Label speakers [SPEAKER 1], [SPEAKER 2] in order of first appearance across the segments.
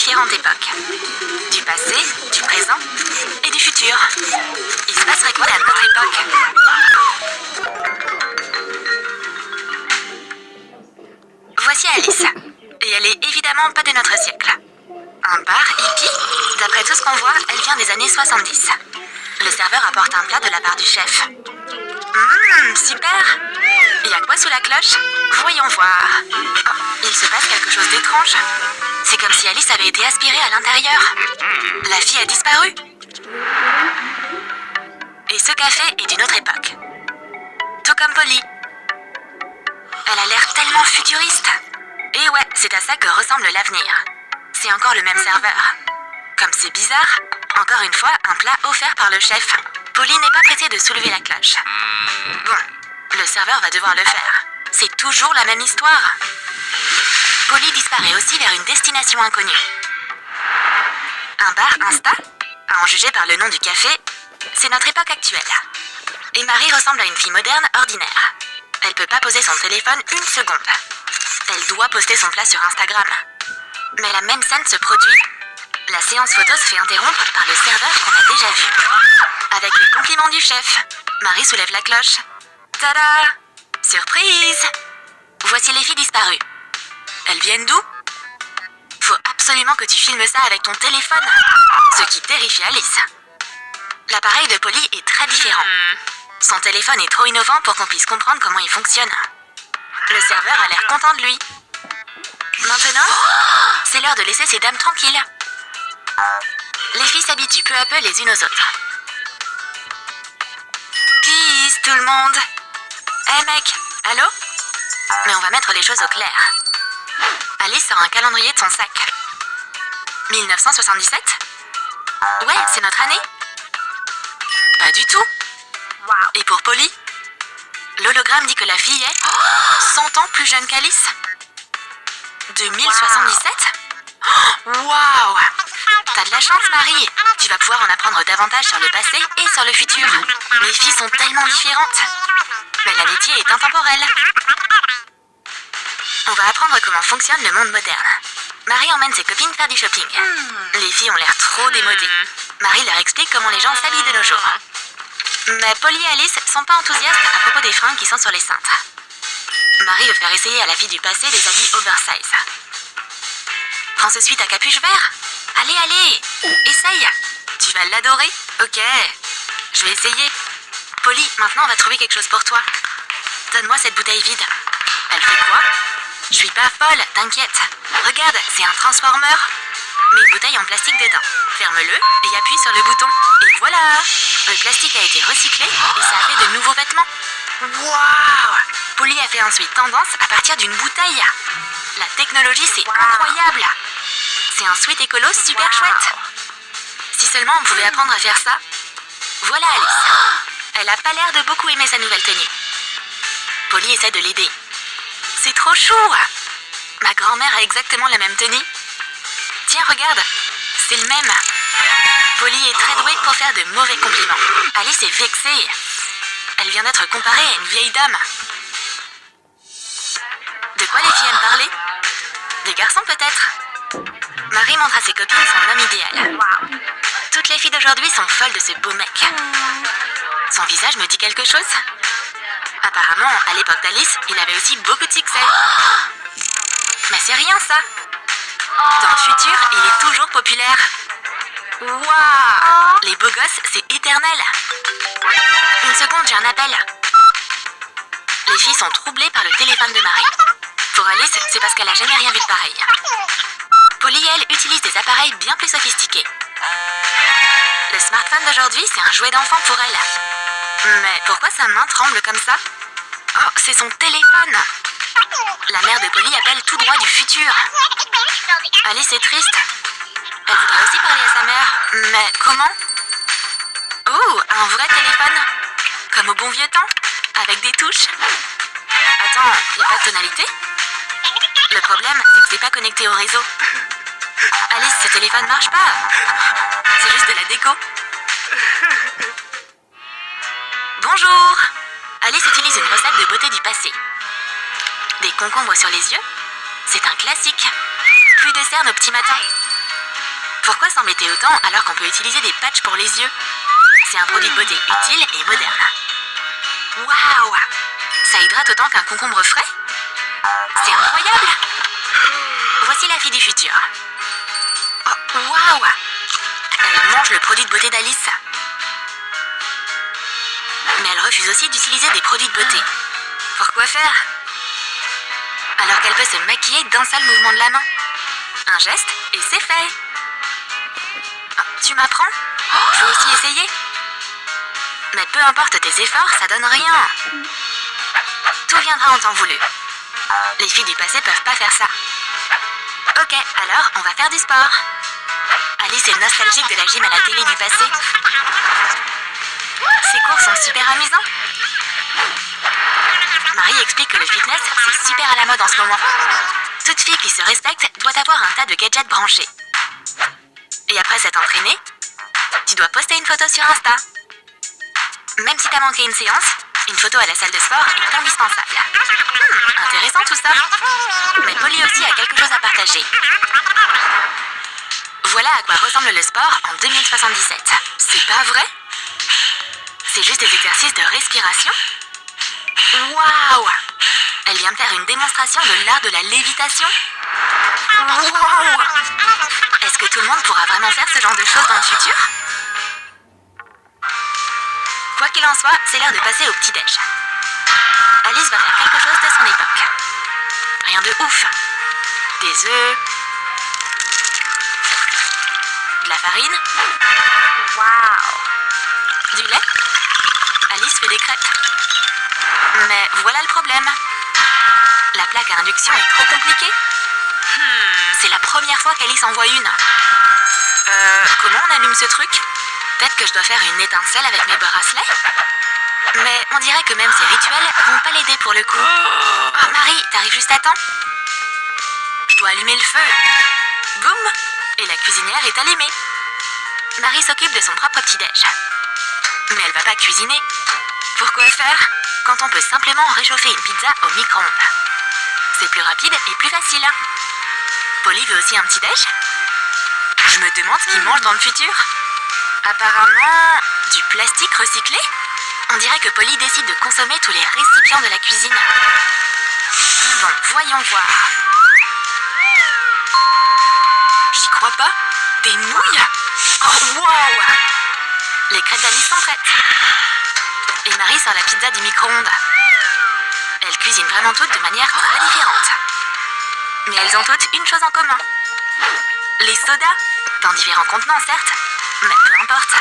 [SPEAKER 1] différentes époques. Du passé, du présent et du futur. Il se passerait quoi à notre époque? Voici Alice. Et elle est évidemment pas de notre siècle. Un bar hippie? D'après tout ce qu'on voit, elle vient des années 70. Le serveur apporte un plat de la part du chef. Super! Il y a quoi sous la cloche? Voyons voir. Oh, il se passe quelque chose d'étrange. C'est comme si Alice avait été aspirée à l'intérieur. La fille a disparu. Et ce café est d'une autre époque. Tout comme Polly. Elle a l'air tellement futuriste. Et ouais, c'est à ça que ressemble l'avenir. C'est encore le même serveur. Comme c'est bizarre, encore une fois, un plat offert par le chef. Polly n'est pas pressée de soulever la cloche. Bon, le serveur va devoir le faire. C'est toujours la même histoire. Polly disparaît aussi vers une destination inconnue. Un bar Insta, à en juger par le nom du café, c'est notre époque actuelle. Et Marie ressemble à une fille moderne ordinaire. Elle peut pas poser son téléphone une seconde. Elle doit poster son plat sur Instagram. Mais la même scène se produit. La séance photo se fait interrompre par le serveur qu'on a déjà vu. Avec les compliments du chef, Marie soulève la cloche. Tada! Surprise! Voici les filles disparues. Elles viennent d'où? Faut absolument que tu filmes ça avec ton téléphone. Ce qui terrifie Alice. L'appareil de Polly est très différent. Son téléphone est trop innovant pour qu'on puisse comprendre comment il fonctionne. Le serveur a l'air content de lui. Maintenant, c'est l'heure de laisser ces dames tranquilles. Les filles s'habituent peu à peu les unes aux autres. Peace tout le monde. Hey mec, allô? Mais on va mettre les choses au clair. Alice sort un calendrier de son sac. 1977? Ouais, c'est notre année. Pas du tout. Et pour Polly? L'hologramme dit que la fille est 100 ans plus jeune qu'Alice. 2077? Waouh! T'as de la chance, Marie. Tu vas pouvoir en apprendre davantage sur le passé et sur le futur. Les filles sont tellement différentes. Mais l'amitié est intemporelle. On va apprendre comment fonctionne le monde moderne. Marie emmène ses copines faire du shopping. Les filles ont l'air trop démodées. Marie leur explique comment les gens s'habillent de nos jours. Mais Polly et Alice sont pas enthousiastes à propos des fringues qui sont sur les cintres. Marie veut faire essayer à la fille du passé des habits oversize. Prends ce sweat à capuche vert. Allez, allez, essaye. Tu vas l'adorer? Ok, je vais essayer. Polly, maintenant on va trouver quelque chose pour toi. Donne-moi cette bouteille vide. Elle fait quoi? Je suis pas folle, t'inquiète. Regarde, c'est un transformer. Mets une bouteille en plastique dedans. Ferme-le et appuie sur le bouton. Et voilà! Le plastique a été recyclé et ça a fait de nouveaux vêtements. Waouh! Polly a fait ensuite tendance à partir d'une bouteille. La technologie, c'est incroyable. C'est un sweat écolo super chouette. Si seulement on pouvait apprendre à faire ça. Voilà Alice. Elle a pas l'air de beaucoup aimer sa nouvelle tenue. Polly essaie de l'aider. C'est trop chou! Ma grand-mère a exactement la même tenue. Tiens, regarde, c'est le même. Polly est très douée pour faire de mauvais compliments. Alice est vexée. Elle vient d'être comparée à une vieille dame. De quoi les filles aiment parler? Des garçons peut-être? Marie montre à ses copines son homme idéal. Toutes les filles d'aujourd'hui sont folles de ce beau mec. Son visage me dit quelque chose? Apparemment, à l'époque d'Alice, il avait aussi beaucoup de succès. Mais c'est rien ça. Dans le futur, il est toujours populaire. Waouh! Les beaux gosses, c'est éternel. Une seconde, j'ai un appel. Les filles sont troublées par le téléphone de Marie. Pour Alice, c'est parce qu'elle a jamais rien vu de pareil. Polly, elle, utilise des appareils bien plus sophistiqués. Le smartphone d'aujourd'hui, c'est un jouet d'enfant pour elle. Mais pourquoi sa main tremble comme ça? Oh, c'est son téléphone. La mère de Polly appelle tout droit du futur. Alice est triste. Elle voudrait aussi parler à sa mère. Mais comment? Oh, un vrai téléphone. Comme au bon vieux temps. Avec des touches. Attends, il n'y a pas de tonalité? Le problème, c'est que c'est pas connecté au réseau. Alice, ce téléphone marche pas. C'est juste de la déco. Bonjour. Alice utilise une recette de beauté du passé. Des concombres sur les yeux? C'est un classique. Plus de cernes au petit matin. Pourquoi s'embêter autant alors qu'on peut utiliser des patchs pour les yeux? C'est un produit de beauté utile et moderne. Waouh! Ça hydrate autant qu'un concombre frais? C'est incroyable! Voici la fille du futur. Oh, waouh! Elle mange le produit de beauté d'Alice. Mais elle refuse aussi d'utiliser des produits de beauté. Pourquoi faire? Alors qu'elle peut se maquiller d'un seul mouvement de la main. Un geste et c'est fait. Oh, tu m'apprends? Je vais aussi essayer. Mais peu importe tes efforts, ça donne rien. Tout viendra en temps voulu. Les filles du passé peuvent pas faire ça. Ok, alors on va faire du sport. Alice est nostalgique de la gym à la télé du passé. Ces cours sont super amusants. Marie explique que le fitness, c'est super à la mode en ce moment. Toute fille qui se respecte doit avoir un tas de gadgets branchés. Et après s'être entraînée, tu dois poster une photo sur Insta. Même si t'as manqué une séance, une photo à la salle de sport est indispensable. Intéressant tout ça. Mais Polly aussi a quelque chose à partager. Voilà à quoi ressemble le sport en 2077. C'est pas vrai? C'est juste des exercices de respiration? Waouh! Elle vient de faire une démonstration de l'art de la lévitation. Waouh! Est-ce que tout le monde pourra vraiment faire ce genre de choses dans le futur? Quoi qu'il en soit, c'est l'heure de passer au petit-déj. Alice va faire quelque chose de son époque. Rien de ouf. Des œufs. De la farine. Waouh! Du lait. Alice fait des crêpes. Mais voilà le problème. La plaque à induction est trop compliquée. C'est la première fois qu'Alice en voit une. Comment on allume ce truc? Peut-être que je dois faire une étincelle avec mes bracelets? Mais on dirait que même ces rituels vont pas l'aider pour le coup. Oh Marie, t'arrives juste à temps? Je dois allumer le feu. Boum! Et la cuisinière est allumée. Marie s'occupe de son propre petit-déj. Mais elle va pas cuisiner. Pourquoi faire quand on peut simplement réchauffer une pizza au micro-ondes? C'est plus rapide et plus facile. Polly veut aussi un petit-déj? Je me demande ce qu'ils mangent dans le futur. Apparemment, du plastique recyclé? On dirait que Polly décide de consommer tous les récipients de la cuisine. Bon, voyons voir. J'y crois pas. Des nouilles? Oh, wow! Les crêpes d'Alice sont prêtes. Et Marie sort la pizza du micro-ondes. Elles cuisinent vraiment toutes de manière très différente. Mais elles ont toutes une chose en commun. Les sodas, dans différents contenants certes, mais peu importe.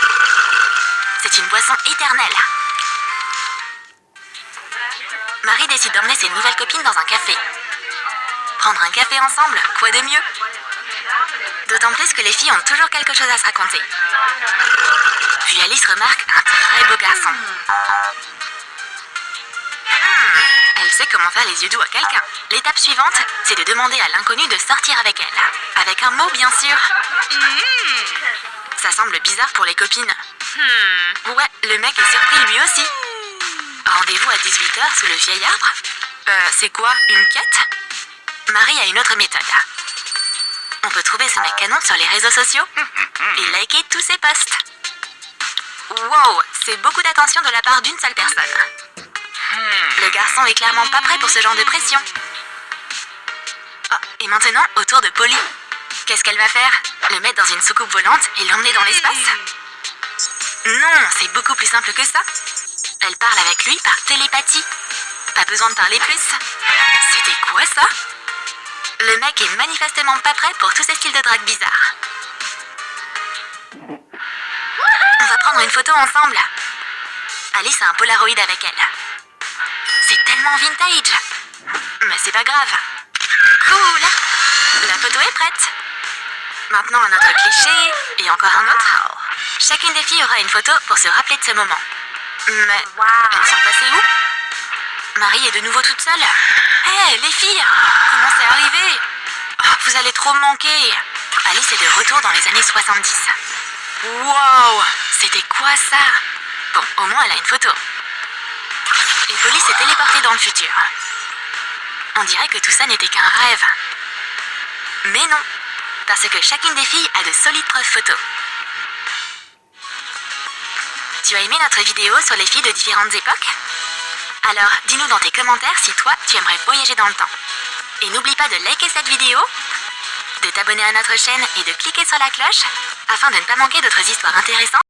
[SPEAKER 1] C'est une boisson éternelle. Marie décide d'emmener ses nouvelles copines dans un café. Prendre un café ensemble, quoi de mieux? D'autant plus que les filles ont toujours quelque chose à se raconter. Puis Alice remarque un très beau garçon. Elle sait comment faire les yeux doux à quelqu'un. L'étape suivante, c'est de demander à l'inconnu de sortir avec elle. Avec un mot, bien sûr. Ça semble bizarre pour les copines. Ouais, le mec est surpris lui aussi. Rendez-vous à 18h sous le vieil arbre? C'est quoi, une quête? Marie a une autre méthode. On peut trouver ce mec canon sur les réseaux sociaux et liker tous ses posts. Wow, c'est beaucoup d'attention de la part d'une seule personne. Le garçon est clairement pas prêt pour ce genre de pression. Oh, et maintenant, au tour de Polly. Qu'est-ce qu'elle va faire? Le mettre dans une soucoupe volante et l'emmener dans l'espace? Non, c'est beaucoup plus simple que ça. Elle parle avec lui par télépathie. Pas besoin de parler plus. C'était quoi ça? Le mec est manifestement pas prêt pour tous ces styles de drague bizarres. On va prendre une photo ensemble. Alice a un Polaroid avec elle. C'est tellement vintage. Mais c'est pas grave. Cool. La photo est prête. Maintenant un autre cliché et encore un autre. Chacune des filles aura une photo pour se rappeler de ce moment. Mais elles sont passées où? Marie est de nouveau toute seule. Hé, les filles, comment c'est arrivé? Oh, vous allez trop me manquer. Alice est de retour dans les années 70. Wow, c'était quoi ça? Bon, au moins elle a une photo. Et Polly s'est téléportée dans le futur. On dirait que tout ça n'était qu'un rêve. Mais non, parce que chacune des filles a de solides preuves photos. Tu as aimé notre vidéo sur les filles de différentes époques? Alors, dis-nous dans tes commentaires si toi, tu aimerais voyager dans le temps. Et n'oublie pas de liker cette vidéo, de t'abonner à notre chaîne et de cliquer sur la cloche afin de ne pas manquer d'autres histoires intéressantes